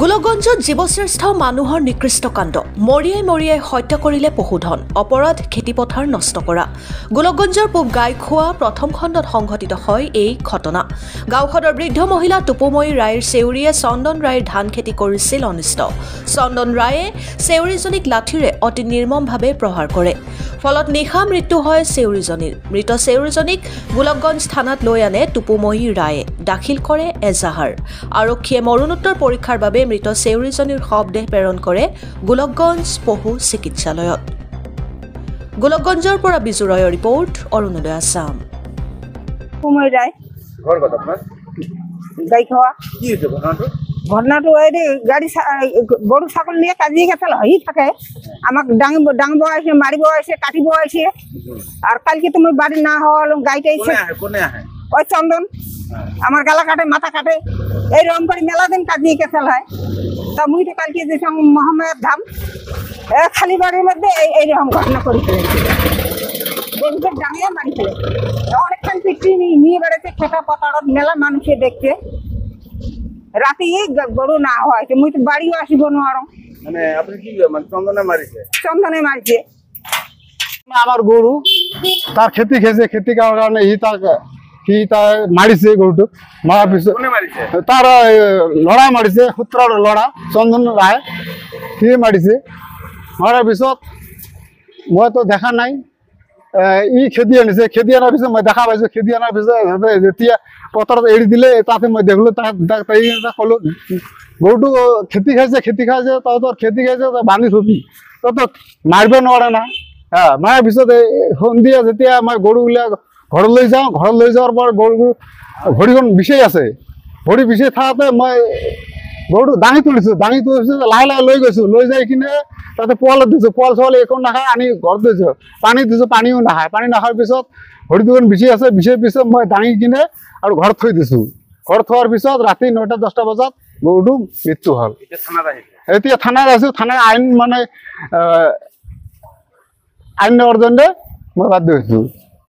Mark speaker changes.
Speaker 1: গোলকগঞ্জত জীৱশ্ৰেষ্ঠ মানুহৰ নিকৃষ্ট কাণ্ড মৰিয়াই মৰিয়াই হত্যা কৰিলে পশুধন অপৰাধ খেতিপথাৰ নষ্ট কৰা গোলকগঞ্জৰ পূব গাইখোৱা প্ৰথম খণ্ডত সংঘটিত হয় এই ঘটনা গাঁওখনৰ বৃদ্ধ মহিলা টুপুময়ী ৰায়ৰ চেউৰীয়ে চন্দন ৰায়ৰ ধান খেতি কৰিছিল অনিষ্ট চন্দন ৰায়ে চেউৰীজনীক লাঠিৰে অতি নিৰ্মমভাৱে প্ৰহাৰ কৰে ফলত নিশা মৃত্যু হয় চেউৰীজনীৰ মৃত চেউৰীজনীক গোলকগঞ্জ থানাত লৈ আনে টুপুময়ী ৰায়ে দাখিল কৰে এজাহাৰ আৰক্ষীয়ে মৰণোত্তৰ পৰীক্ষাৰ বাবে মৃত চেউৰীজনীৰ শৱদেহ প্ৰেৰণ কৰে গোলকগঞ্জ পশু চিকিৎসালয়ত গোলকগঞ্জৰ পৰা বিজু ৰয়ৰ ৰিপৰ্ট অৰুণোদয় আছাম
Speaker 2: টুপুময়ী ৰায়
Speaker 3: ঘৰ কথা আপোনাৰ
Speaker 2: গাইখোৱা
Speaker 3: কি হৈছে
Speaker 2: ঘটনাটো এই গাড়ী গরু ছাগল নিয়ে কাজিয়ে গেছিল হয়ে থাকে আমাকে ডাঙব আসে মারিব আসে কাটিব আসে আর কালকে তুমি বাড়ি না হল গাইতে ওই চন্দন আমার গালা কাটে মাথা কাটে এইরকম করে মেলা দিন কাজিয়ে গেছিল হয় তা মুই তো কালকে যে মোহাম্মদ ধাম খালি বাড়ির মধ্যে এইরকম ঘটনা করে ফেলেছিল গরুকে ডাঙিয়ে মারি ফেলে অনেকক্ষণ পিটি নিয়ে বেড়াতে খেতা পতাড়ত মেলা মানুষে দেখছে রাতে গরু না হয়েছে মুই তো বাড়িও আসিব নোয়ারো
Speaker 3: মানে আপনি কি মানে চন্দনে মারিছে
Speaker 4: আমার গরু তার খেতি খেয়েছে খেতি খাওয়ার কারণে হি তার মারিছে গরুটো মারার পিছনে তার লড়াই মারিছে সূত্ৰৰ লড়া চন্দন রায় সি মারিছে মারার পিছত মই তো দেখা নাই ই খেদি আনিছে খেদি আনার পিছত মই দেখা পাইছো খেদি আনার পিছত যেতিয়া পথাৰত এৰি দিলে তাতে মই দেখলো তাই কলো গৰুটো খেতি খাইছে তহঁতৰ খেতি খাইছে বান্ধি থবি তহঁত মাৰিব নোৱাৰে না মাৰাৰ পিছত সন্ধিয়া যেতিয়া মই গৰু উলিয়াই ঘৰলৈ যোৱাৰ পৰ গৰু ভৰিখন বিচাৰি আছে ভৰি বিচাৰি থাকোঁতে মই গৰুটো দাঙি তুলিছো লাহে লাহে লৈ গৈছো লৈ যাই কিনে তাতে পোৱালত দিছো পোৱাল চোৱাল একো নাখায় আনি ঘৰত দিছো পানী দিছো পানীও নাখায় পানী নাখাৰ পিছত ভৰিটো বিচাৰি আছে বিচাৰি পিছত মই দাঙি কিনে আৰু ঘৰত থৈ দিছো ঘৰত থোৱাৰ পিছত ৰাতি 9টা-10টা বজাত গৰুটো মৃত্যু হ'ল এতিয়া থানাত আছো থানাৰ আইন মানে আইন অৰ্জনে মই বাধ্য হৈছো